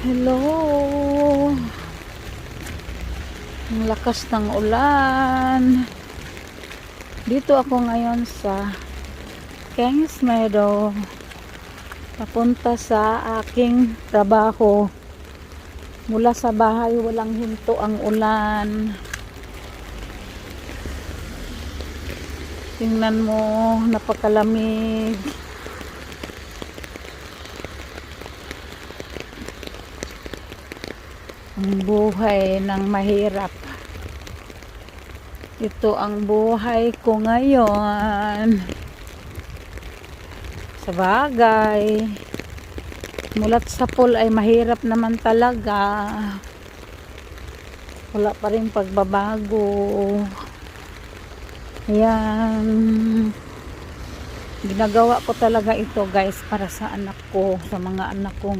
Hello. Ang lakas ng ulan. Dito ako ngayon sa Kings Meadow. Papunta sa aking trabaho. Mula sa bahay walang hinto ang ulan. Tingnan mo, napakalamig. Ang buhay ng mahirap. Ito ang buhay ko ngayon. Sa bagay, mulat sa pool ay mahirap naman talaga. Wala pa rin pagbabago. Ayan. Ginagawa ko talaga ito guys para sa anak ko, sa mga anak ko.